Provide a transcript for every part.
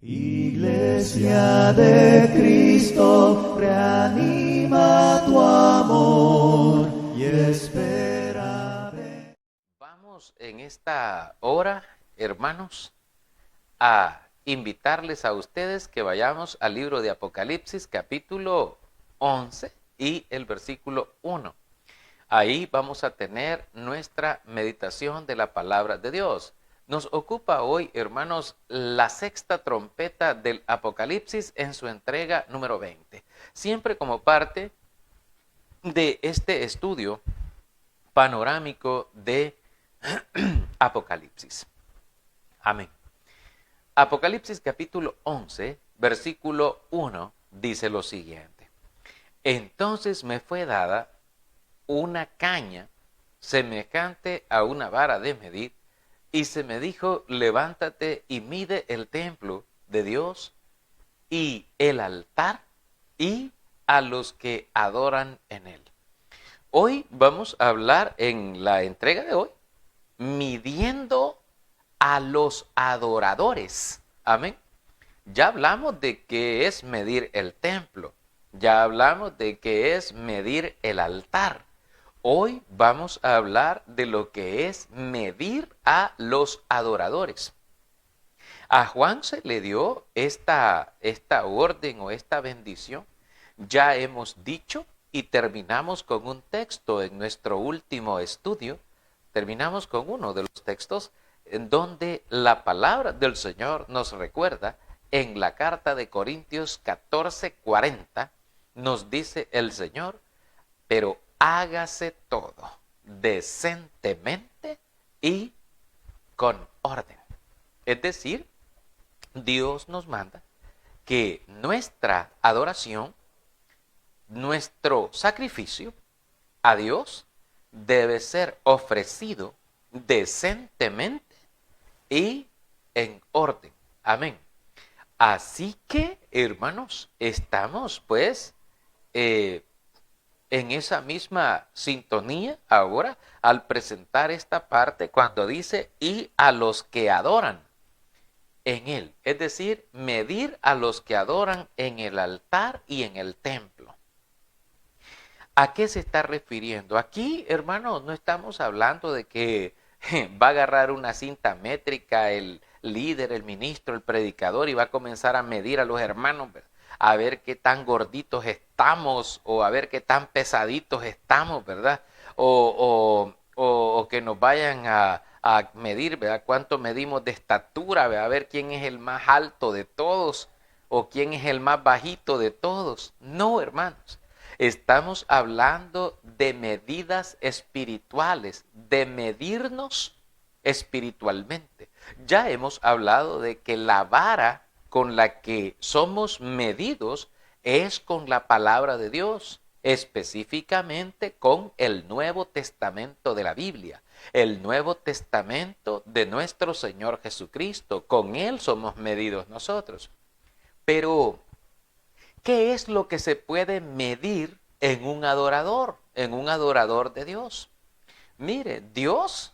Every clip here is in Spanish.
Iglesia de Cristo, reanima tu amor y espera. Vamos en esta hora, hermanos, a invitarles a ustedes que vayamos al libro de Apocalipsis, capítulo 11 y el versículo 1. Ahí vamos a tener nuestra meditación de la palabra de Dios. Nos ocupa hoy, hermanos, la sexta trompeta del Apocalipsis en su entrega número 20. Siempre como parte de este estudio panorámico de Apocalipsis. Amén. Apocalipsis capítulo 11, versículo 1, dice lo siguiente. Entonces me fue dada una caña semejante a una vara de medir, y se me dijo, levántate y mide el templo de Dios y el altar y a los que adoran en él. Hoy vamos a hablar en la entrega de hoy, midiendo a los adoradores. Amén. Ya hablamos de qué es medir el templo. Ya hablamos de qué es medir el altar. Hoy vamos a hablar de lo que es medir a los adoradores. A Juan se le dio esta orden o esta bendición. Ya hemos dicho y terminamos con un texto en nuestro último estudio. Terminamos con uno de los textos en donde la palabra del Señor nos recuerda en la carta de Corintios 14:40, nos dice el Señor, pero hágase todo decentemente y con orden. Es decir, Dios nos manda que nuestra adoración, nuestro sacrificio a Dios debe ser ofrecido decentemente y en orden. Amén. Así que, hermanos, estamos pues en esa misma sintonía ahora al presentar esta parte cuando dice y a los que adoran en él, es decir, medir a los que adoran en el altar y en el templo. ¿A qué se está refiriendo? Aquí, hermanos, no estamos hablando de que va a agarrar una cinta métrica el líder, el ministro, el predicador y va a comenzar a medir a los hermanos, ¿verdad? A ver qué tan gorditos estamos o a ver qué tan pesaditos estamos, ¿verdad? O que nos vayan a medir, ¿verdad? Cuánto medimos de estatura, ¿verdad? A ver quién es el más alto de todos o quién es el más bajito de todos. No, hermanos. Estamos hablando de medidas espirituales, de medirnos espiritualmente. Ya hemos hablado de que la vara con la que somos medidos es con la palabra de Dios, específicamente con el Nuevo Testamento de la Biblia, el Nuevo Testamento de nuestro Señor Jesucristo. Con Él somos medidos nosotros. Pero ¿qué es lo que se puede medir en un adorador de Dios? Mire, Dios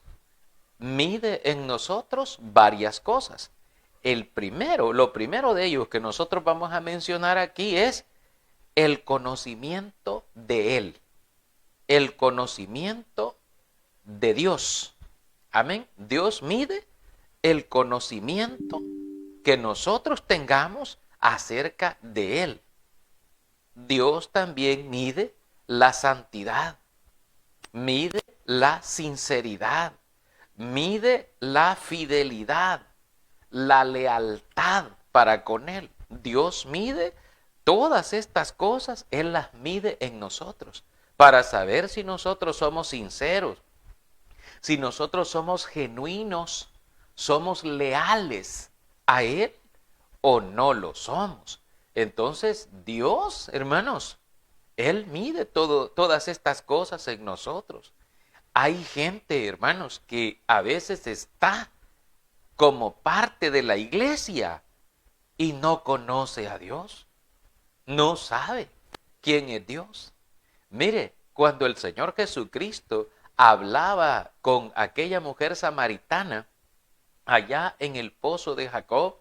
mide en nosotros varias cosas. Lo primero de ellos que nosotros vamos a mencionar aquí es el conocimiento de Él, el conocimiento de Dios. Amén. Dios mide el conocimiento que nosotros tengamos acerca de Él. Dios también mide la santidad, mide la sinceridad, mide la fidelidad, la lealtad para con Él. Dios mide todas estas cosas, Él las mide en nosotros para saber si nosotros somos sinceros, si nosotros somos genuinos, somos leales a Él o no lo somos. Entonces Dios, hermanos, Él mide todas estas cosas en nosotros. Hay gente, hermanos, que a veces está como parte de la iglesia y no conoce a Dios. No sabe quién es Dios. Mire, cuando el Señor Jesucristo hablaba con aquella mujer samaritana allá en el pozo de Jacob,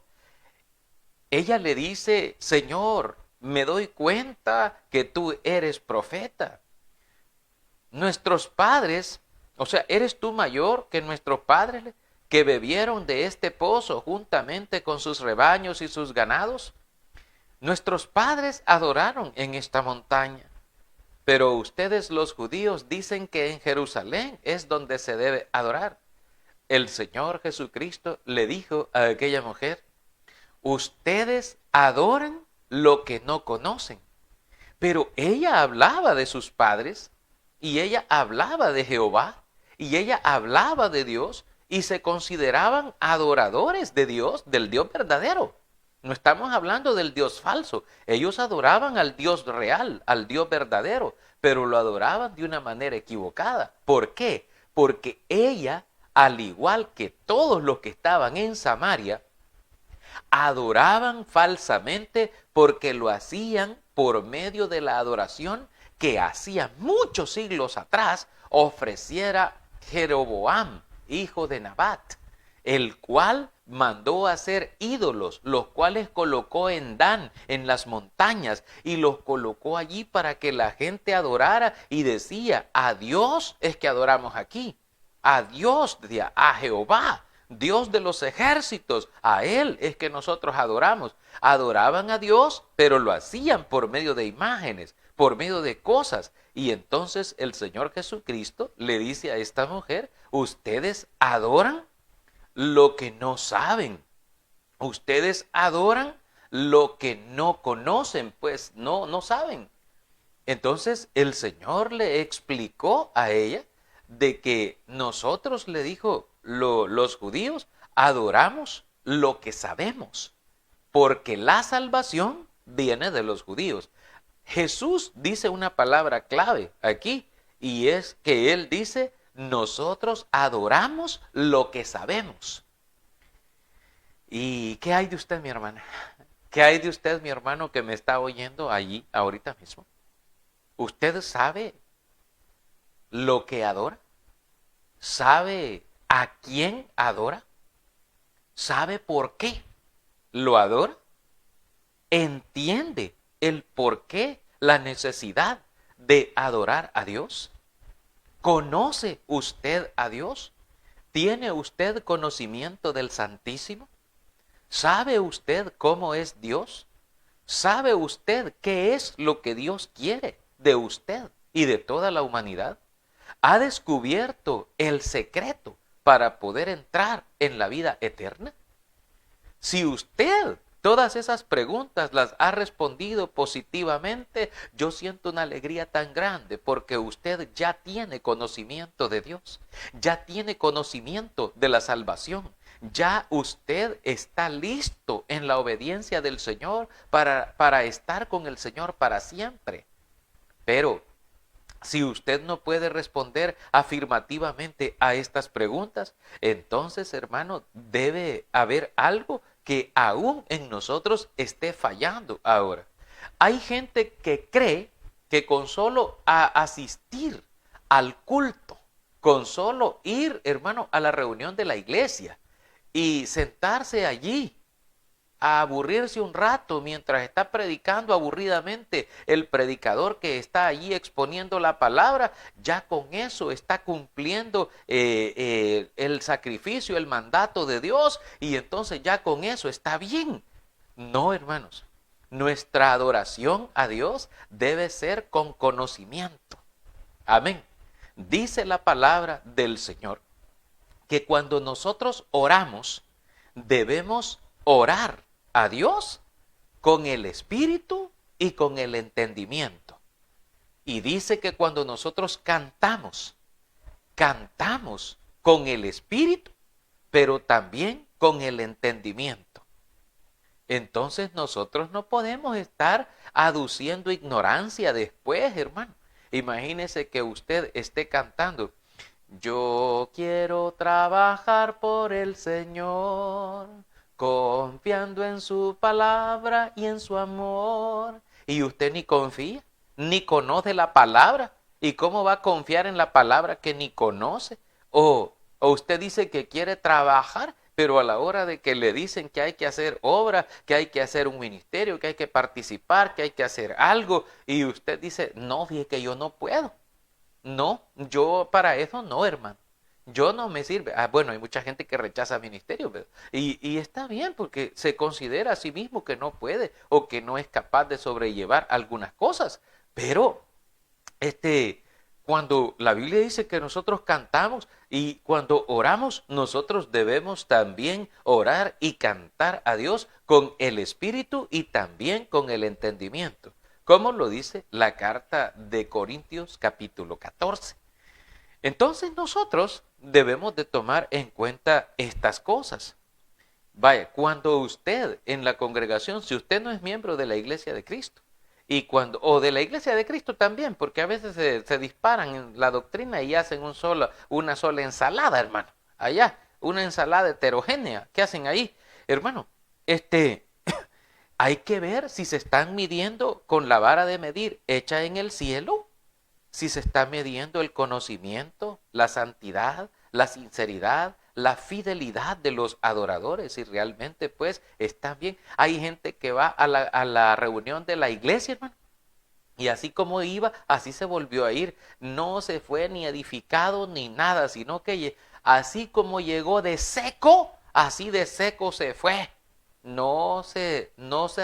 ella le dice, Señor, me doy cuenta que tú eres profeta. Nuestros padres, o sea, ¿eres tú mayor que nuestros padres que bebieron de este pozo juntamente con sus rebaños y sus ganados? Nuestros padres adoraron en esta montaña, pero ustedes los judíos dicen que en Jerusalén es donde se debe adorar. El Señor Jesucristo le dijo a aquella mujer, ustedes adoran lo que no conocen. Pero ella hablaba de sus padres y ella hablaba de Jehová y ella hablaba de Dios y se consideraban adoradores de Dios, del Dios verdadero. No estamos hablando del Dios falso. Ellos adoraban al Dios real, al Dios verdadero, pero lo adoraban de una manera equivocada. ¿Por qué? Porque ella, al igual que todos los que estaban en Samaria, adoraban falsamente porque lo hacían por medio de la adoración que hacía muchos siglos atrás ofreciera Jeroboam, hijo de Nabat, el cual mandó a hacer ídolos, los cuales colocó en Dan, en las montañas, y los colocó allí para que la gente adorara y decía, a Dios es que adoramos aquí, a Dios, a Jehová, Dios de los ejércitos, a Él es que nosotros adoramos. Adoraban a Dios, pero lo hacían por medio de imágenes, por medio de cosas. Y entonces el Señor Jesucristo le dice a esta mujer, ustedes adoran lo que no saben. Ustedes adoran lo que no conocen, pues no saben. Entonces el Señor le explicó a ella de que nosotros, le dijo, los judíos adoramos lo que sabemos, porque la salvación viene de los judíos. Jesús dice una palabra clave aquí, y es que Él dice, nosotros adoramos lo que sabemos. ¿Y qué hay de usted, mi hermana? ¿Qué hay de usted, mi hermano, que me está oyendo allí ahorita mismo? ¿Usted sabe lo que adora? ¿Sabe a quién adora? ¿Sabe por qué lo adora? ¿Entiende el por qué, la necesidad de adorar a Dios? ¿Conoce usted a Dios? ¿Tiene usted conocimiento del Santísimo? ¿Sabe usted cómo es Dios? ¿Sabe usted qué es lo que Dios quiere de usted y de toda la humanidad? ¿Ha descubierto el secreto para poder entrar en la vida eterna? Si usted todas esas preguntas las ha respondido positivamente, yo siento una alegría tan grande porque usted ya tiene conocimiento de Dios, ya tiene conocimiento de la salvación, ya usted está listo en la obediencia del Señor para estar con el Señor para siempre. Pero si usted no puede responder afirmativamente a estas preguntas, entonces, hermano, debe haber algo que aún en nosotros esté fallando ahora. Hay gente que cree que con solo asistir al culto, con solo ir, hermano, a la reunión de la iglesia y sentarse allí a aburrirse un rato mientras está predicando aburridamente el predicador que está allí exponiendo la palabra, ya con eso está cumpliendo el sacrificio, el mandato de Dios, y entonces ya con eso está bien. No, hermanos, nuestra adoración a Dios debe ser con conocimiento. Amén. Dice la palabra del Señor que cuando nosotros oramos, debemos orar a Dios con el espíritu y con el entendimiento. Y dice que cuando nosotros cantamos, cantamos con el espíritu, pero también con el entendimiento. Entonces nosotros no podemos estar aduciendo ignorancia después, hermano. Imagínese que usted esté cantando, yo quiero trabajar por el Señor, confiando en su palabra y en su amor. Y usted ni confía, ni conoce la palabra. ¿Y cómo va a confiar en la palabra que ni conoce? O usted dice que quiere trabajar pero a la hora de que le dicen que hay que hacer obra, que hay que hacer un ministerio, que hay que participar, que hay que hacer algo, y usted dice, no, fíjate que yo no puedo. No, yo para eso no, hermano. Yo no me sirve. Bueno, hay mucha gente que rechaza ministerio, y está bien porque se considera a sí mismo que no puede o que no es capaz de sobrellevar algunas cosas. Pero cuando la Biblia dice que nosotros cantamos y cuando oramos, nosotros debemos también orar y cantar a Dios con el espíritu y también con el entendimiento, como lo dice la carta de Corintios capítulo 14. Entonces nosotros debemos de tomar en cuenta estas cosas. Vaya, cuando usted en la congregación, si usted no es miembro de la iglesia de Cristo, o de la iglesia de Cristo también, porque a veces se disparan en la doctrina y hacen una sola ensalada, hermano. Allá, una ensalada heterogénea. ¿Qué hacen ahí? Hermano, hay que ver si se están midiendo con la vara de medir hecha en el cielo, si se está midiendo el conocimiento, la santidad, la sinceridad, la fidelidad de los adoradores, si realmente pues están bien. Hay gente que va a la reunión de la iglesia, hermano, y así como iba, así se volvió a ir. No se fue ni edificado ni nada, sino que así como llegó de seco, así de seco se fue. No se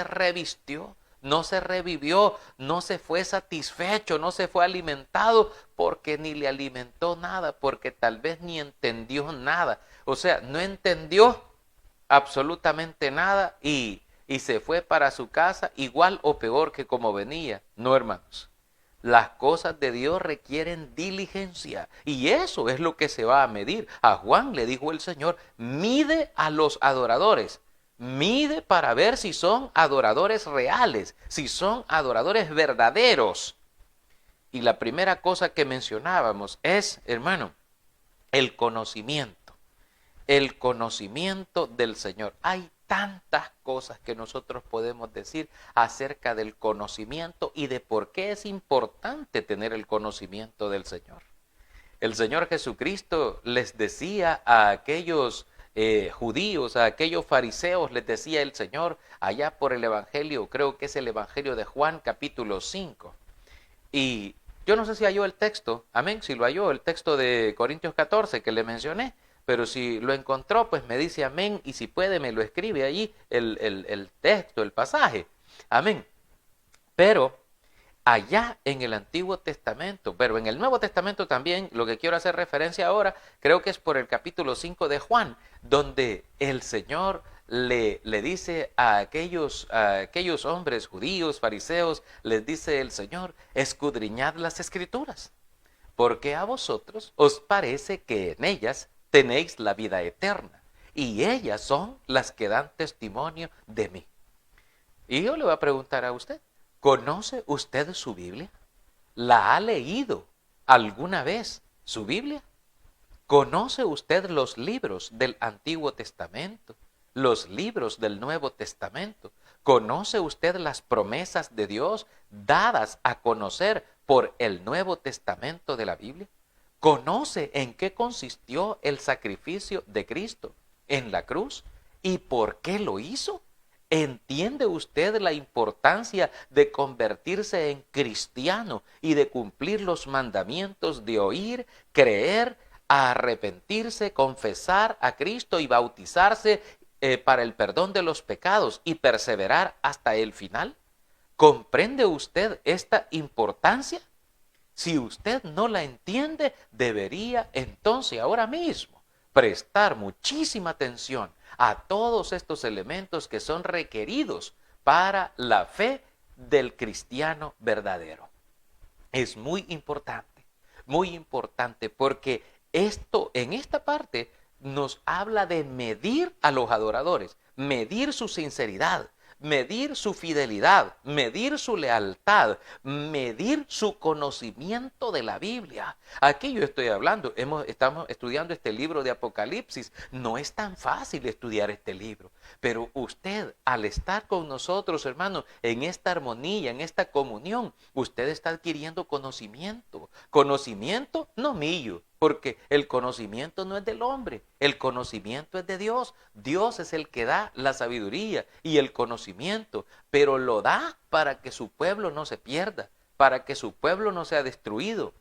revistió, no se revivió, no se fue satisfecho, no se fue alimentado, porque ni le alimentó nada, porque tal vez ni entendió nada. O sea, no entendió absolutamente nada y se fue para su casa igual o peor que como venía. No, hermanos. Las cosas de Dios requieren diligencia y eso es lo que se va a medir. A Juan le dijo el Señor, mide a los adoradores. Mide para ver si son adoradores reales, si son adoradores verdaderos. Y la primera cosa que mencionábamos es, hermano, el conocimiento. El conocimiento del Señor. Hay tantas cosas que nosotros podemos decir acerca del conocimiento y de por qué es importante tener el conocimiento del Señor. El Señor Jesucristo les decía a aquellos judíos, a aquellos fariseos, les decía el Señor allá por el Evangelio, creo que es el Evangelio de Juan capítulo 5. Y yo no sé si halló el texto, amén, si lo halló, el texto de Corintios 14 que le mencioné, pero si lo encontró, pues me dice amén, y si puede me lo escribe allí el texto, el pasaje, amén. Pero allá en el Antiguo Testamento, pero en el Nuevo Testamento también, lo que quiero hacer referencia ahora, creo que es por el capítulo 5 de Juan, donde el Señor le dice a aquellos hombres judíos, fariseos, les dice el Señor, escudriñad las Escrituras, porque a vosotros os parece que en ellas tenéis la vida eterna, y ellas son las que dan testimonio de mí. Y yo le voy a preguntar a usted, ¿conoce usted su Biblia? ¿La ha leído alguna vez su Biblia? ¿Conoce usted los libros del Antiguo Testamento? ¿Los libros del Nuevo Testamento? ¿Conoce usted las promesas de Dios dadas a conocer por el Nuevo Testamento de la Biblia? ¿Conoce en qué consistió el sacrificio de Cristo en la cruz y por qué lo hizo? ¿Entiende usted la importancia de convertirse en cristiano y de cumplir los mandamientos de oír, creer, arrepentirse, confesar a Cristo y bautizarse para el perdón de los pecados y perseverar hasta el final? ¿Comprende usted esta importancia? Si usted no la entiende, debería entonces ahora mismo prestar muchísima atención a todos estos elementos que son requeridos para la fe del cristiano verdadero. Es muy importante porque esto en esta parte nos habla de medir a los adoradores, medir su sinceridad, medir su fidelidad, medir su lealtad, medir su conocimiento de la Biblia. Aquí yo estoy hablando, estamos estudiando este libro de Apocalipsis. No es tan fácil estudiar este libro, pero usted al estar con nosotros, hermano, en esta armonía, en esta comunión, usted está adquiriendo conocimiento. Conocimiento no mío, Porque el conocimiento no es del hombre, el conocimiento es de Dios. Dios es el que da la sabiduría y el conocimiento, pero lo da para que su pueblo no se pierda, para que su pueblo no sea destruido.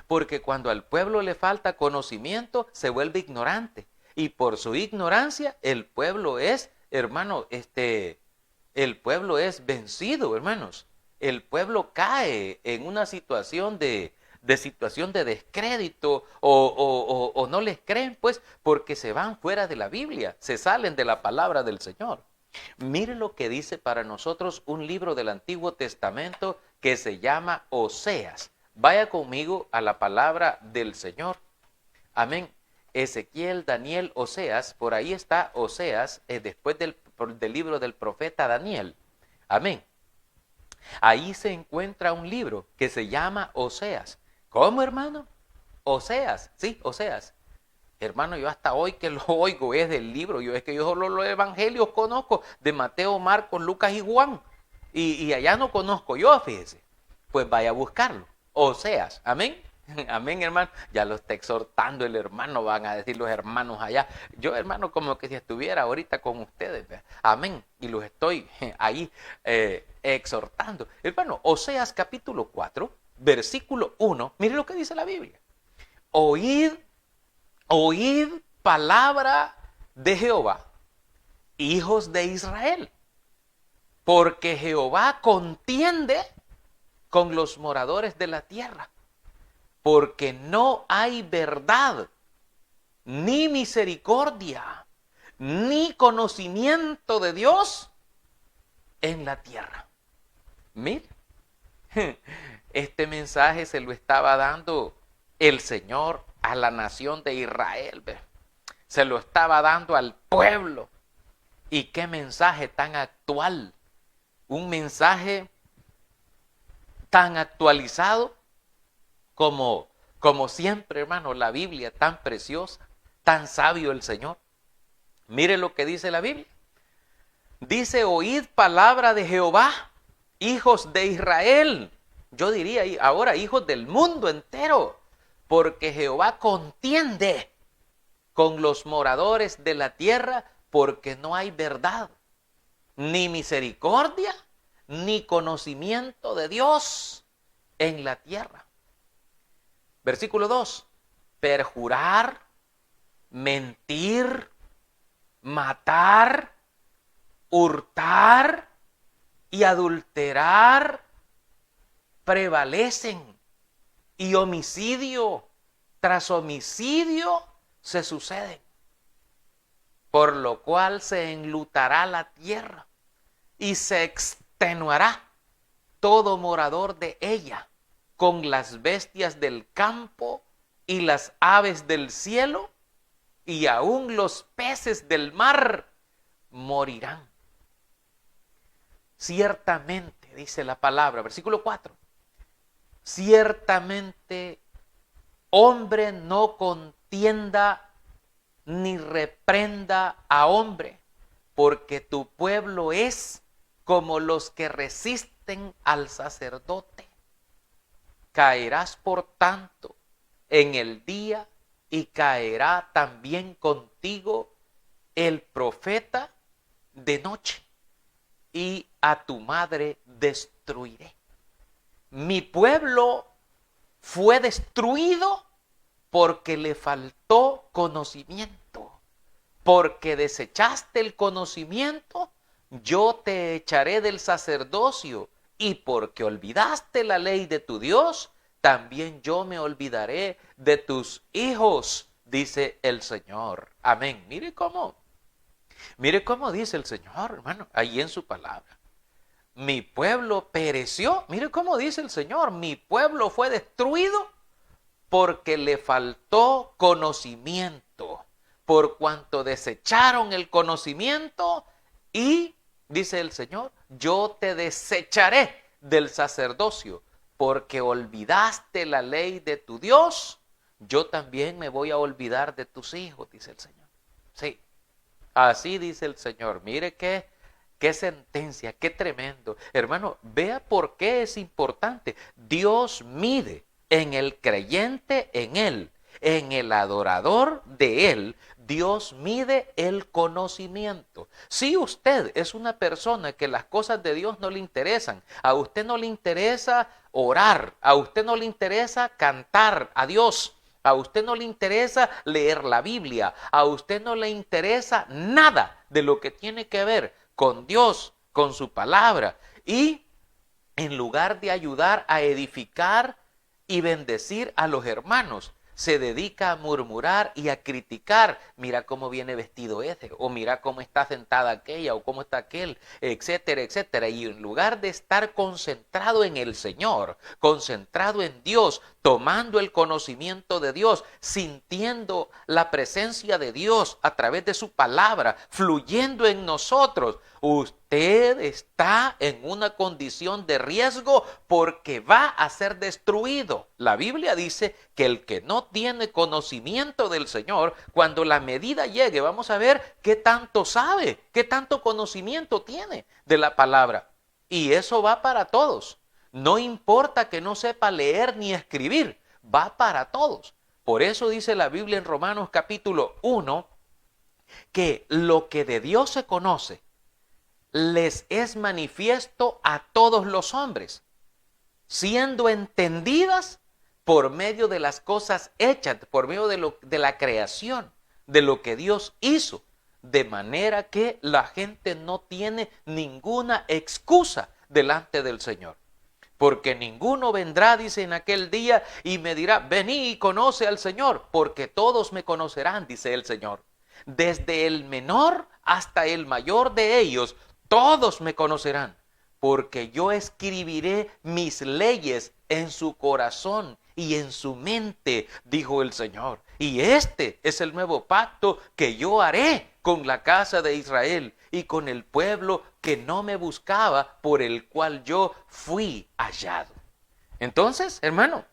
Porque cuando al pueblo le falta conocimiento, se vuelve ignorante. Y por su ignorancia, el pueblo es, hermano, el pueblo es vencido, hermanos. El pueblo cae en una situación de situación de descrédito o no les creen, pues, porque se van fuera de la Biblia, se salen de la palabra del Señor. Mire lo que dice para nosotros un libro del Antiguo Testamento que se llama Oseas. Vaya conmigo a la palabra del Señor. Amén. Ezequiel, Daniel, Oseas, por ahí está Oseas, después del libro del profeta Daniel. Amén. Ahí se encuentra un libro que se llama Oseas. ¿Cómo, hermano? Oseas, sí, Oseas. Hermano, yo hasta hoy que lo oigo es del libro. Es que yo solo los evangelios conozco de Mateo, Marcos, Lucas y Juan. Y allá no conozco yo, fíjese. Pues vaya a buscarlo. Oseas, amén. Amén, hermano. Ya lo está exhortando el hermano, van a decir los hermanos allá. Yo, hermano, como que si estuviera ahorita con ustedes. ¿Verdad? Amén. Y los estoy ahí exhortando. Hermano, Oseas capítulo 4, versículo 1. Mire lo que dice la Biblia. Oíd palabra de Jehová, hijos de Israel. Porque Jehová contiende con los moradores de la tierra. Porque no hay verdad, ni misericordia, ni conocimiento de Dios en la tierra. Mire, este mensaje se lo estaba dando el Señor a la nación de Israel. Se lo estaba dando al pueblo. Y qué mensaje tan actual. Un mensaje tan actualizado como siempre, hermano, la Biblia tan preciosa, tan sabio el Señor. Mire lo que dice la Biblia. Dice, oíd palabra de Jehová, hijos de Israel. Yo diría ahora hijos del mundo entero, porque Jehová contiende con los moradores de la tierra, porque no hay verdad, ni misericordia, ni conocimiento de Dios en la tierra. Versículo 2. Perjurar, mentir, matar, hurtar y adulterar prevalecen, y homicidio tras homicidio se suceden, por lo cual se enlutará la tierra y se extenuará todo morador de ella, con las bestias del campo y las aves del cielo, y aún los peces del mar morirán. Ciertamente, dice la palabra, versículo 4, ciertamente hombre no contienda ni reprenda a hombre, porque tu pueblo es como los que resisten al sacerdote. Caerás por tanto en el día, y caerá también contigo el profeta de noche, y a tu madre destruiré. Mi pueblo fue destruido porque le faltó conocimiento. Porque desechaste el conocimiento, yo te echaré del sacerdocio. Y porque olvidaste la ley de tu Dios, también yo me olvidaré de tus hijos, dice el Señor. Amén. Mire cómo dice el Señor, hermano, ahí en su palabra. Mi pueblo pereció. Mire cómo dice el Señor. Mi pueblo fue destruido porque le faltó conocimiento. Por cuanto desecharon el conocimiento, y, dice el Señor, yo te desecharé del sacerdocio, porque olvidaste la ley de tu Dios, yo también me voy a olvidar de tus hijos, dice el Señor. Sí, así dice el Señor. Mire qué sentencia, qué tremendo. Hermano, vea por qué es importante. Dios mide en el creyente en Él En el adorador de Él, Dios mide el conocimiento. Si usted es una persona que las cosas de Dios no le interesan, a usted no le interesa orar, a usted no le interesa cantar a Dios, a usted no le interesa leer la Biblia, a usted no le interesa nada de lo que tiene que ver con Dios, con su palabra, y en lugar de ayudar a edificar y bendecir a los hermanos, se dedica a murmurar y a criticar. Mira cómo viene vestido ese, o mira cómo está sentada aquella, o cómo está aquel, etcétera, etcétera. Y en lugar de estar concentrado en el Señor, concentrado en Dios, tomando el conocimiento de Dios, sintiendo la presencia de Dios a través de su palabra, fluyendo en nosotros, usted está en una condición de riesgo porque va a ser destruido. La Biblia dice que el que no tiene conocimiento del Señor, cuando la medida llegue, vamos a ver qué tanto sabe, qué tanto conocimiento tiene de la palabra. Y eso va para todos. No importa que no sepa leer ni escribir, va para todos. Por eso dice la Biblia en Romanos capítulo 1, que lo que de Dios se conoce les es manifiesto a todos los hombres, siendo entendidas por medio de las cosas hechas, por medio de la creación, de lo que Dios hizo, de manera que la gente no tiene ninguna excusa delante del Señor. Porque ninguno vendrá, dice, en aquel día y me dirá, vení y conoce al Señor, porque todos me conocerán, dice el Señor. Desde el menor hasta el mayor de ellos, todos me conocerán, porque yo escribiré mis leyes en su corazón y en su mente, dijo el Señor. Y este es el nuevo pacto que yo haré con la casa de Israel y con el pueblo que no me buscaba, por el cual yo fui hallado. Entonces, hermano,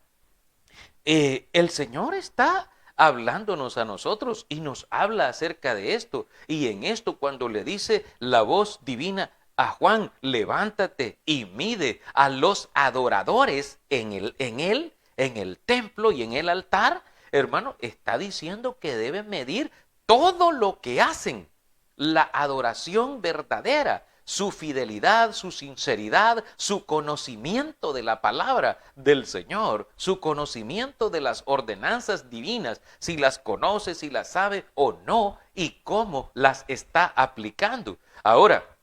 el Señor está hablándonos a nosotros y nos habla acerca de esto. Y en esto, cuando le dice la voz divina a Juan, levántate y mide a los adoradores en el templo y en el altar, hermano, está diciendo que deben medir todo lo que hacen, la adoración verdadera, su fidelidad, su sinceridad, su conocimiento de la palabra del Señor, su conocimiento de las ordenanzas divinas, si las conoce, si las sabe o no, y cómo las está aplicando. Ahora,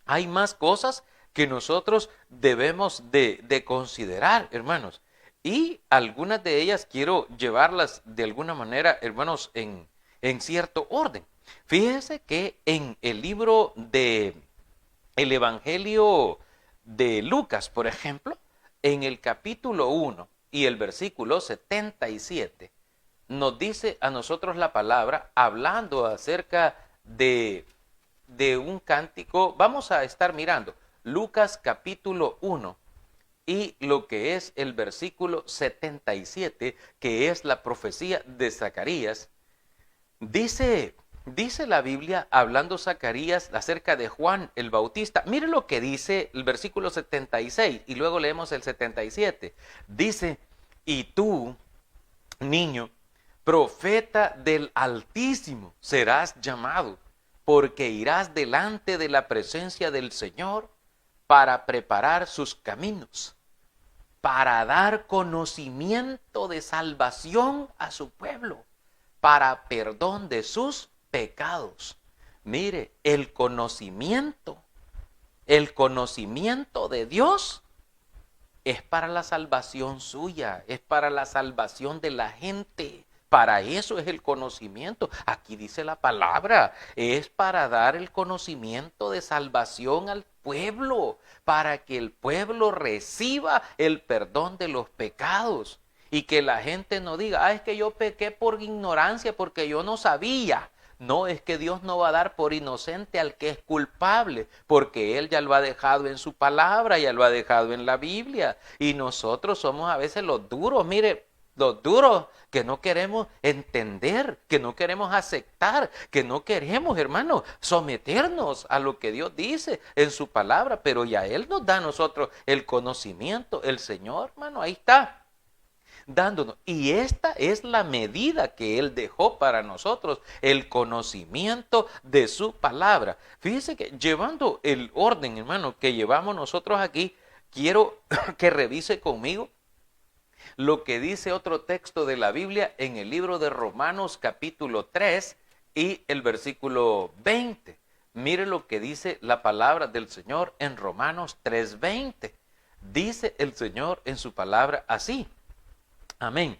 hay más cosas que nosotros debemos de considerar, hermanos, y algunas de ellas quiero llevarlas de alguna manera, hermanos, en cierto orden. Fíjese que en el libro de el Evangelio de Lucas, por ejemplo, en el capítulo 1 y el versículo 77, nos dice a nosotros la palabra, hablando acerca de un cántico. Vamos a estar mirando Lucas capítulo 1 y lo que es el versículo 77, que es la profecía de Zacarías. Dice la Biblia, hablando Zacarías acerca de Juan el Bautista. Mire lo que dice el versículo 76 y luego leemos el 77. Dice, y tú, niño, profeta del Altísimo serás llamado, porque irás delante de la presencia del Señor para preparar sus caminos, para dar conocimiento de salvación a su pueblo, para perdón de sus pecados. Mire, el conocimiento de Dios es para la salvación suya, es para la salvación de la gente. Para eso es el conocimiento. Aquí dice la palabra, es para dar el conocimiento de salvación al pueblo, para que el pueblo reciba el perdón de los pecados. Y que la gente no diga, es que yo pequé por ignorancia porque yo no sabía. No, es que Dios no va a dar por inocente al que es culpable, porque Él ya lo ha dejado en su palabra, ya lo ha dejado en la Biblia. Y nosotros somos a veces los duros, mire, los duros que no queremos entender, que no queremos aceptar, que no queremos, hermano, someternos a lo que Dios dice en su palabra, pero ya Él nos da a nosotros el conocimiento, el Señor, hermano, ahí está. dándonos. Y esta es la medida que Él dejó para nosotros, el conocimiento de su palabra. Fíjese que llevando el orden, hermano, que llevamos nosotros aquí, quiero que revise conmigo lo que dice otro texto de la Biblia en el libro de Romanos capítulo 3 y el versículo 20. Mire lo que dice la palabra del Señor en Romanos 3:20. Dice el Señor en su palabra así. Amén.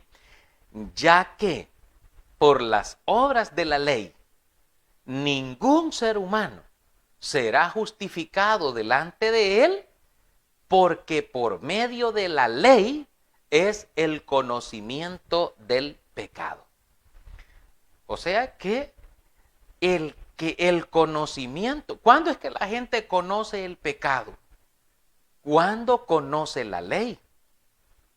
Ya que por las obras de la ley, ningún ser humano será justificado delante de él, porque por medio de la ley es el conocimiento del pecado. O sea que el conocimiento, ¿cuándo es que la gente conoce el pecado? Cuando conoce la ley.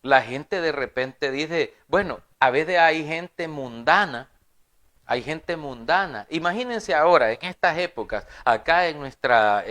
La gente de repente dice, bueno, a veces hay gente mundana. Imagínense ahora, en estas épocas, acá en nuestra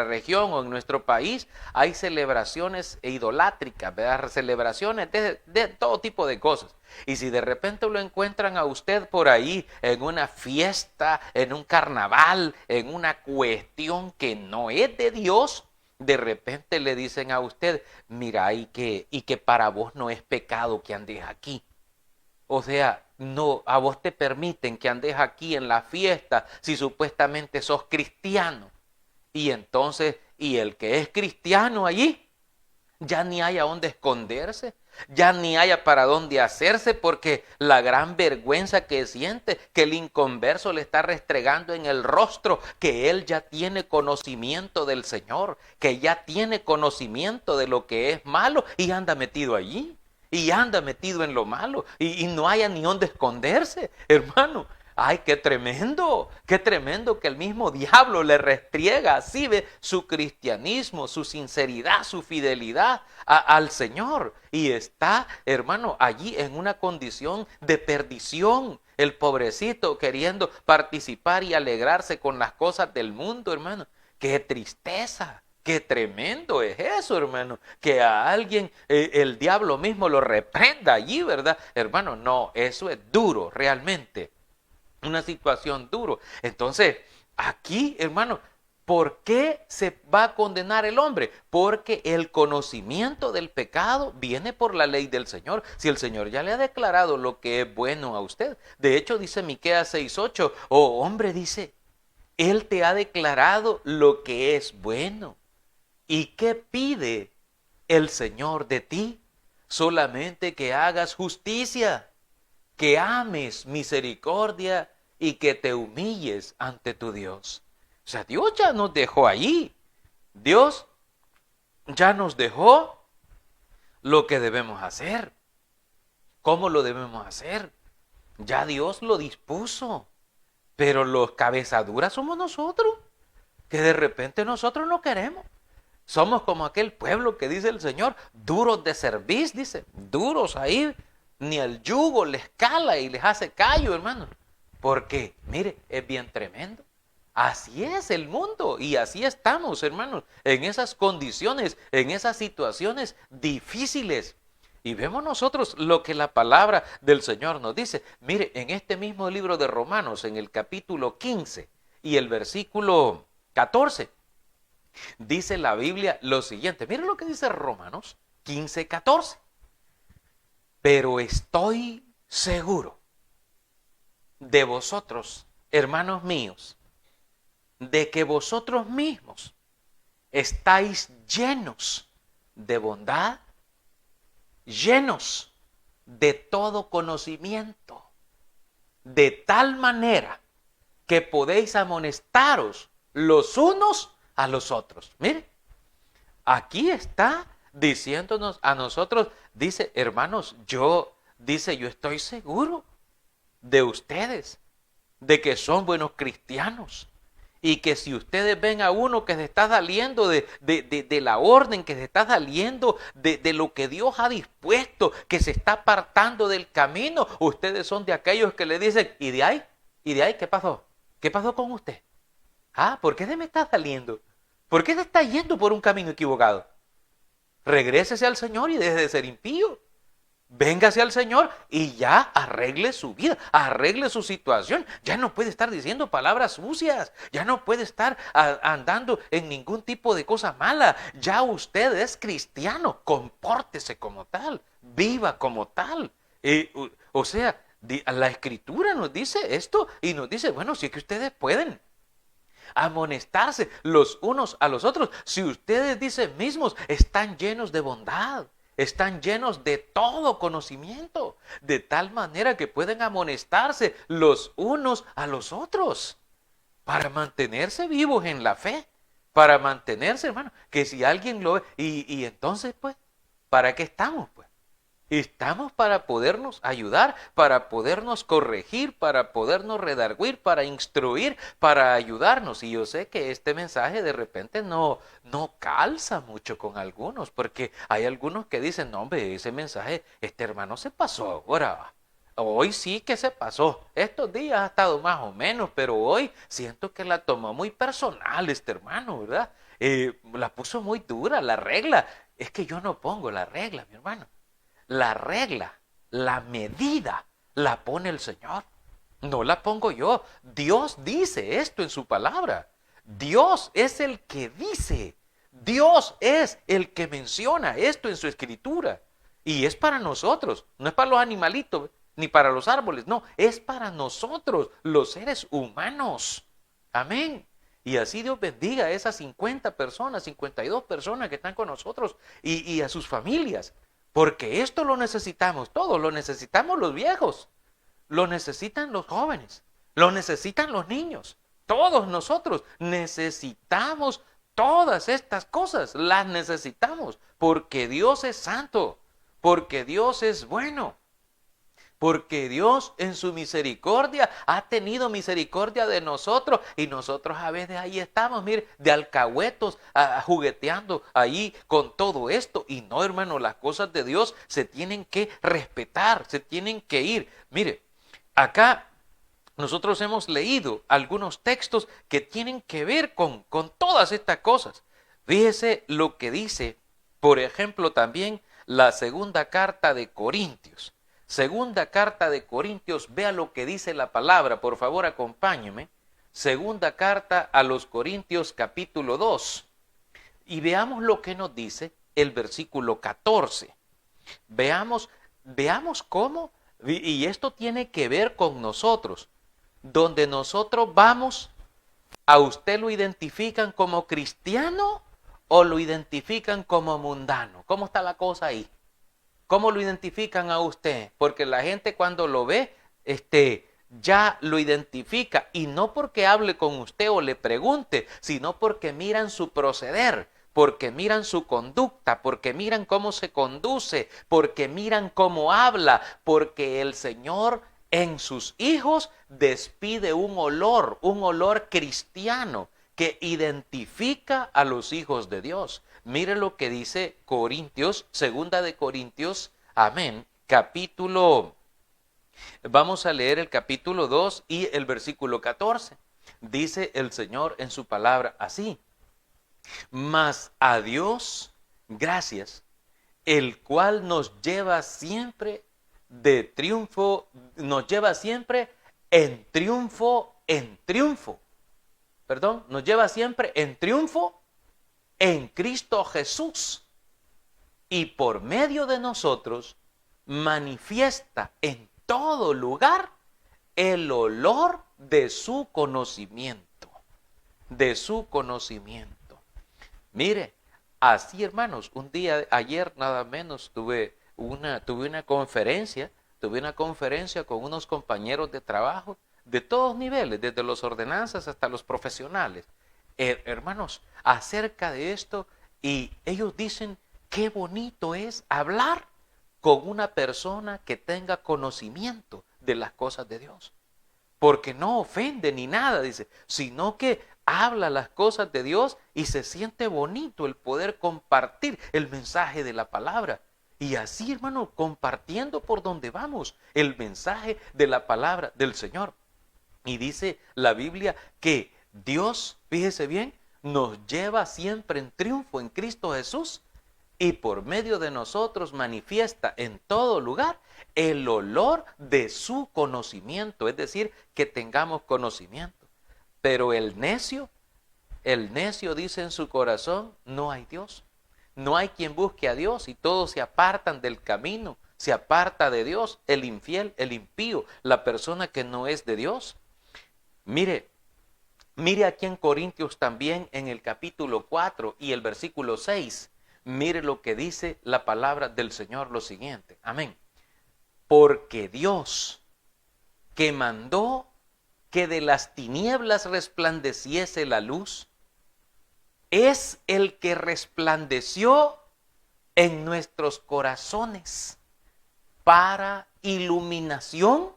región o en nuestro país, hay celebraciones idolátricas, ¿verdad? Celebraciones de todo tipo de cosas. Y si de repente lo encuentran a usted por ahí, en una fiesta, en un carnaval, en una cuestión que no es de Dios, de repente le dicen a usted, mira, y que para vos no es pecado que andes aquí. O sea, no, a vos te permiten que andes aquí en la fiesta si supuestamente sos cristiano. Y entonces, y el que es cristiano allí, ya ni hay a dónde esconderse, ya ni haya para dónde hacerse, porque la gran vergüenza que siente, que el inconverso le está restregando en el rostro, que él ya tiene conocimiento del Señor, que ya tiene conocimiento de lo que es malo y anda metido allí. Y anda metido en lo malo y no haya ni dónde esconderse, hermano. Ay, qué tremendo que el mismo diablo le restriega así, ve, su cristianismo, su sinceridad, su fidelidad al Señor. Y está, hermano, allí en una condición de perdición. El pobrecito queriendo participar y alegrarse con las cosas del mundo, hermano. Qué tristeza. Qué tremendo es eso, hermano, que a alguien el diablo mismo lo reprenda allí, ¿verdad? Hermano, no, eso es duro, realmente, una situación duro. Entonces, aquí, hermano, ¿por qué se va a condenar el hombre? Porque el conocimiento del pecado viene por la ley del Señor. Si el Señor ya le ha declarado lo que es bueno a usted. De hecho, dice Miqueas 6:8, oh hombre, dice, Él te ha declarado lo que es bueno. ¿Y qué pide el Señor de ti? Solamente que hagas justicia, que ames misericordia y que te humilles ante tu Dios. O sea, Dios ya nos dejó ahí. Dios ya nos dejó lo que debemos hacer. ¿Cómo lo debemos hacer? Ya Dios lo dispuso. Pero los cabezaduras somos nosotros, que de repente nosotros no queremos. Somos como aquel pueblo que dice el Señor, duros de cerviz, dice, duros ahí, ni el yugo les cala y les hace callo, hermano. Porque, mire, es bien tremendo. Así es el mundo y así estamos, hermanos, en esas condiciones, en esas situaciones difíciles. Y vemos nosotros lo que la palabra del Señor nos dice. Mire, en este mismo libro de Romanos, en el capítulo 15 y el versículo 14, dice la Biblia lo siguiente. Miren lo que dice Romanos 15:14. Pero estoy seguro de vosotros, hermanos míos, de que vosotros mismos estáis llenos de bondad, llenos de todo conocimiento, de tal manera que podéis amonestaros los unos a los otros. Mire, aquí está diciéndonos a nosotros, dice, hermanos, yo estoy seguro de ustedes, de que son buenos cristianos. Y que si ustedes ven a uno que se está saliendo de la orden, que se está saliendo de lo que Dios ha dispuesto, que se está apartando del camino, ustedes son de aquellos que le dicen, ¿y de ahí? ¿Y de ahí qué pasó? ¿Qué pasó con usted? Ah, ¿por qué se me está saliendo? ¿Por qué se está yendo por un camino equivocado? Regrésese al Señor y deje de ser impío. Véngase al Señor y ya arregle su vida, arregle su situación. Ya no puede estar diciendo palabras sucias, ya no puede estar andando en ningún tipo de cosa mala. Ya usted es cristiano, compórtese como tal, viva como tal. O sea, la Escritura nos dice esto y nos dice, bueno, si es que ustedes pueden amonestarse los unos a los otros, si ustedes dicen mismos están llenos de bondad, están llenos de todo conocimiento, de tal manera que pueden amonestarse los unos a los otros para mantenerse vivos en la fe, para mantenerse, hermano, que si alguien lo ve, y entonces pues, ¿para qué estamos pues? Estamos para podernos ayudar, para podernos corregir, para podernos redarguir, para instruir, para ayudarnos. Y yo sé que este mensaje de repente no calza mucho con algunos, porque hay algunos que dicen, no hombre, ese mensaje, este hermano se pasó ahora. Hoy sí que se pasó. Estos días ha estado más o menos, pero hoy siento que la tomó muy personal este hermano, ¿verdad? La puso muy dura, la regla. Es que yo no pongo la regla, mi hermano. La regla, la medida, la pone el Señor. No la pongo yo. Dios dice esto en su palabra. Dios es el que dice. Dios es el que menciona esto en su escritura. Y es para nosotros. No es para los animalitos ni para los árboles. No, es para nosotros, los seres humanos. Amén. Y así Dios bendiga a esas 50 personas, 52 personas que están con nosotros y a sus familias. Porque esto lo necesitamos todos, lo necesitamos los viejos, lo necesitan los jóvenes, lo necesitan los niños. Todos nosotros necesitamos todas estas cosas, las necesitamos, porque Dios es santo, porque Dios es bueno. Porque Dios en su misericordia ha tenido misericordia de nosotros y nosotros a veces ahí estamos, mire, de alcahuetos, jugueteando ahí con todo esto. Y no, hermano, las cosas de Dios se tienen que respetar, se tienen que ir. Mire, acá nosotros hemos leído algunos textos que tienen que ver con todas estas cosas. Fíjese lo que dice, por ejemplo, también la segunda carta de Corintios. Segunda carta de Corintios, vea lo que dice la palabra, por favor acompáñeme. Segunda carta a los Corintios capítulo 2. Y veamos lo que nos dice el versículo 14. Veamos cómo, y esto tiene que ver con nosotros. Donde nosotros vamos, ¿a usted lo identifican como cristiano o lo identifican como mundano? ¿Cómo está la cosa ahí? ¿Cómo lo identifican a usted? Porque la gente cuando lo ve, ya lo identifica. Y no porque hable con usted o le pregunte, sino porque miran su proceder, porque miran su conducta, porque miran cómo se conduce, porque miran cómo habla, porque el Señor en sus hijos despide un olor cristiano que identifica a los hijos de Dios. Mire lo que dice Corintios, segunda de Corintios, amén, vamos a leer el capítulo 2 y el versículo 14. Dice el Señor en su palabra así: mas a Dios gracias, el cual nos lleva siempre de triunfo, nos lleva siempre en triunfo, nos lleva siempre en triunfo en Cristo Jesús, y por medio de nosotros manifiesta en todo lugar el olor de su conocimiento, de su conocimiento. Mire, así hermanos, ayer nada menos tuve una conferencia con unos compañeros de trabajo de todos niveles, desde los ordenanzas hasta los profesionales. Hermanos, acerca de esto, y ellos dicen, qué bonito es hablar con una persona que tenga conocimiento de las cosas de Dios. Porque no ofende ni nada, dice, sino que habla las cosas de Dios y se siente bonito el poder compartir el mensaje de la palabra. Y así, hermano, compartiendo por donde vamos el mensaje de la palabra del Señor. Y dice la Biblia que Dios, fíjese bien, nos lleva siempre en triunfo en Cristo Jesús y por medio de nosotros manifiesta en todo lugar el olor de su conocimiento, es decir, que tengamos conocimiento. Pero el necio dice en su corazón, no hay Dios. No hay quien busque a Dios y todos se apartan del camino, se aparta de Dios, el infiel, el impío, la persona que no es de Dios. Mire aquí en Corintios también en el capítulo 4 y el versículo 6. Mire lo que dice la palabra del Señor, lo siguiente. Amén. Porque Dios, que mandó que de las tinieblas resplandeciese la luz, es el que resplandeció en nuestros corazones para iluminación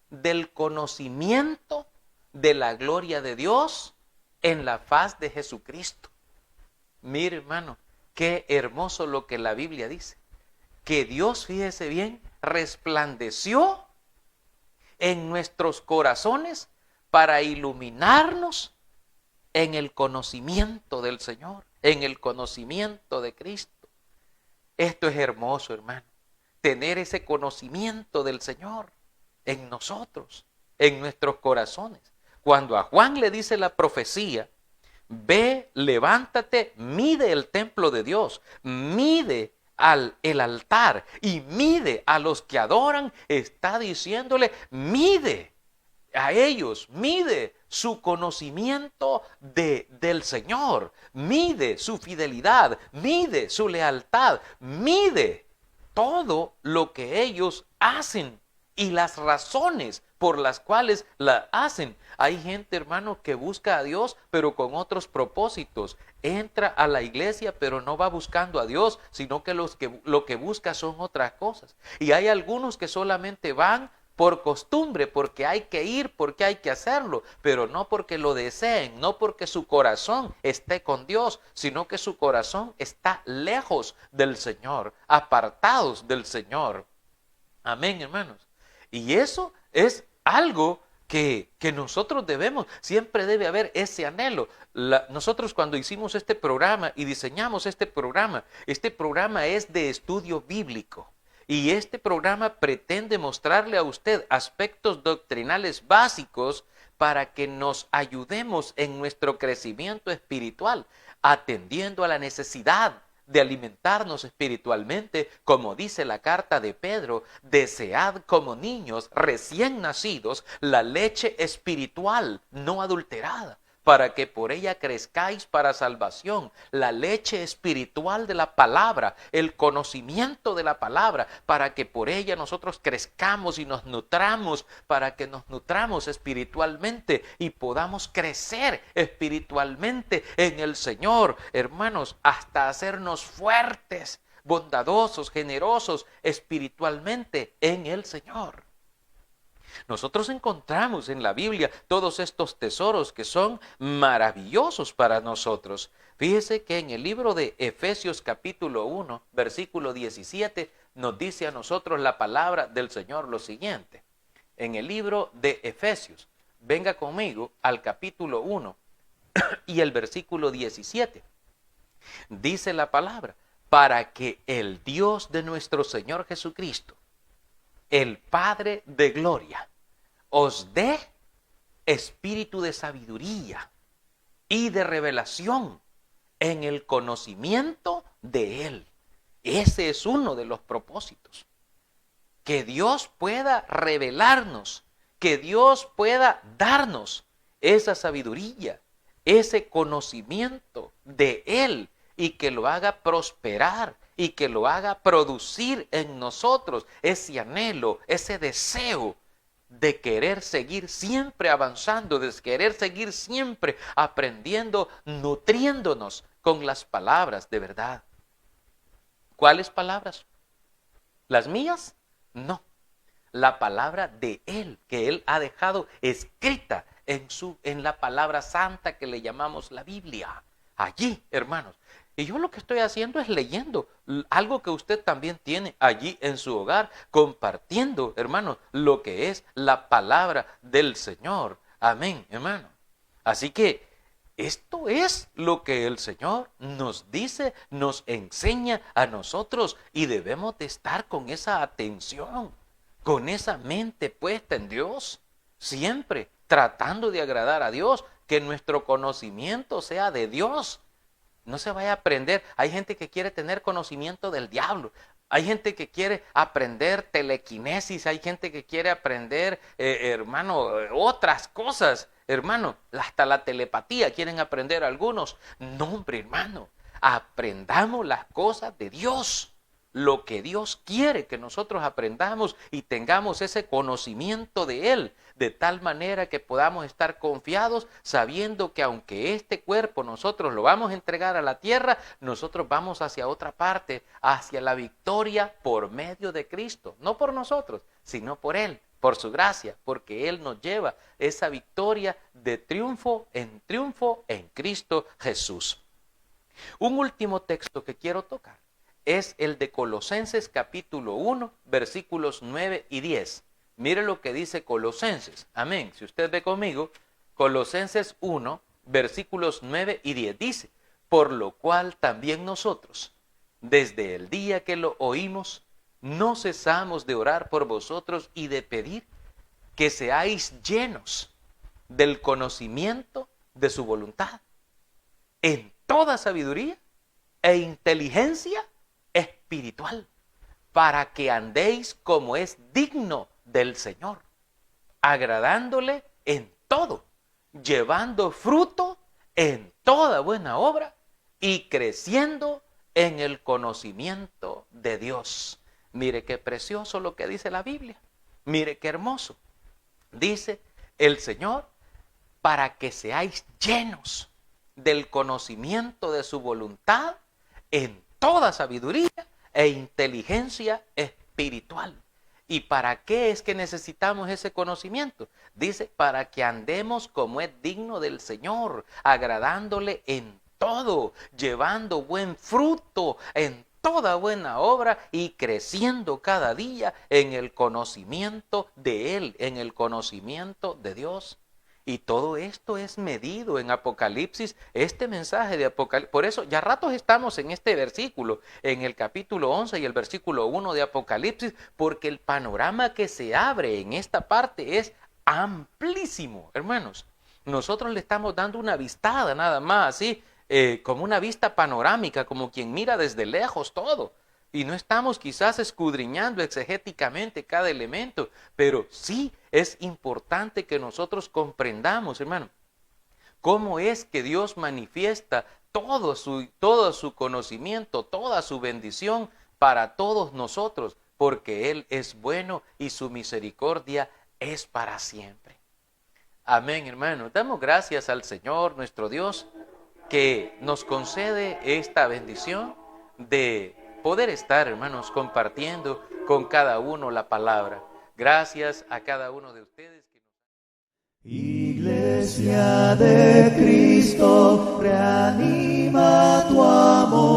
del conocimiento de la gloria de Dios en la faz de Jesucristo. Mire, hermano, qué hermoso lo que la Biblia dice. Que Dios, fíjese bien, resplandeció en nuestros corazones para iluminarnos en el conocimiento del Señor, en el conocimiento de Cristo. Esto es hermoso, hermano, tener ese conocimiento del Señor en nosotros, en nuestros corazones. Cuando a Juan le dice la profecía, ve, levántate, mide el templo de Dios, mide el altar y mide a los que adoran, está diciéndole, mide a ellos, mide su conocimiento del Señor, mide su fidelidad, mide su lealtad, mide todo lo que ellos hacen y las razones por las cuales la hacen. Hay gente, hermano, que busca a Dios, pero con otros propósitos. Entra a la iglesia, pero no va buscando a Dios, sino que lo que busca son otras cosas. Y hay algunos que solamente van por costumbre, porque hay que ir, porque hay que hacerlo, pero no porque lo deseen, no porque su corazón esté con Dios, sino que su corazón está lejos del Señor, apartados del Señor. Amén, hermanos. Y eso es algo que nosotros debemos, siempre debe haber ese anhelo. Nosotros cuando hicimos este programa y diseñamos este programa es de estudio bíblico. Y este programa pretende mostrarle a usted aspectos doctrinales básicos para que nos ayudemos en nuestro crecimiento espiritual, atendiendo a la necesidad de alimentarnos espiritualmente, como dice la carta de Pedro, desead como niños recién nacidos la leche espiritual no adulterada, para que por ella crezcáis para salvación, la leche espiritual de la palabra, el conocimiento de la palabra, para que por ella nosotros crezcamos y nos nutramos, para que nos nutramos espiritualmente y podamos crecer espiritualmente en el Señor, hermanos, hasta hacernos fuertes, bondadosos, generosos espiritualmente en el Señor. Nosotros encontramos en la Biblia todos estos tesoros que son maravillosos para nosotros. Fíjese que en el libro de Efesios capítulo 1, versículo 17, nos dice a nosotros la palabra del Señor lo siguiente. En el libro de Efesios, venga conmigo al capítulo 1 y el versículo 17. Dice la palabra, para que el Dios de nuestro Señor Jesucristo, el Padre de gloria, os dé espíritu de sabiduría y de revelación en el conocimiento de Él. Ese es uno de los propósitos. Que Dios pueda revelarnos, que Dios pueda darnos esa sabiduría, ese conocimiento de Él y que lo haga prosperar y que lo haga producir en nosotros ese anhelo, ese deseo de querer seguir siempre avanzando, de querer seguir siempre aprendiendo, nutriéndonos con las palabras de verdad. ¿Cuáles palabras? ¿Las mías? No. La palabra de Él, que Él ha dejado escrita en la palabra santa que le llamamos la Biblia. Allí, hermanos. Y yo lo que estoy haciendo es leyendo algo que usted también tiene allí en su hogar, compartiendo, hermanos, lo que es la palabra del Señor. Amén, hermano. Así que Esto es lo que el Señor nos dice, nos enseña a nosotros y debemos de estar con esa atención, con esa mente puesta en Dios, siempre tratando de agradar a Dios, que nuestro conocimiento sea de Dios. No se vaya a aprender. Hay gente que quiere tener conocimiento del diablo. Hay gente que quiere aprender telequinesis. Hay gente que quiere aprender, hermano, otras cosas. Hermano, hasta la telepatía quieren aprender algunos. No, hombre, hermano. Aprendamos las cosas de Dios. Lo que Dios quiere que nosotros aprendamos y tengamos ese conocimiento de Él, de tal manera que podamos estar confiados sabiendo que aunque este cuerpo nosotros lo vamos a entregar a la tierra, nosotros vamos hacia otra parte, hacia la victoria por medio de Cristo, no por nosotros, sino por Él, por su gracia, porque Él nos lleva esa victoria de triunfo en Cristo Jesús. Un último texto que quiero tocar es el de Colosenses capítulo 1, versículos 9 y 10. Mire lo que dice Colosenses. Amén. Si usted ve conmigo, Colosenses 1, versículos 9 y 10 dice: por lo cual también nosotros, desde el día que lo oímos, no cesamos de orar por vosotros y de pedir que seáis llenos del conocimiento de su voluntad, en toda sabiduría e inteligencia espiritual, para que andéis como es digno del Señor, agradándole en todo, llevando fruto en toda buena obra y creciendo en el conocimiento de Dios. Mire qué precioso lo que dice la Biblia. Mire qué hermoso. Dice el Señor, para que seáis llenos del conocimiento de su voluntad en toda sabiduría e inteligencia espiritual. ¿Y para qué es que necesitamos ese conocimiento? Dice, para que andemos como es digno del Señor, agradándole en todo, llevando buen fruto en toda buena obra y creciendo cada día en el conocimiento de Él, en el conocimiento de Dios. Y todo esto es medido en Apocalipsis, este mensaje de Apocalipsis. Por eso ya ratos estamos en este versículo, en el capítulo 11 y el versículo 1 de Apocalipsis, porque el panorama que se abre en esta parte es amplísimo, hermanos. Nosotros le estamos dando una vistada nada más, así, como una vista panorámica, como quien mira desde lejos todo. Y no estamos quizás escudriñando exegéticamente cada elemento, pero sí es importante que nosotros comprendamos, hermano, cómo es que Dios manifiesta todo su conocimiento, toda su bendición para todos nosotros, porque Él es bueno y su misericordia es para siempre. Amén, hermano. Damos gracias al Señor, nuestro Dios, que nos concede esta bendición de poder estar, hermanos, compartiendo con cada uno la palabra. Gracias a cada uno de ustedes. Iglesia de Cristo, reanima tu amor.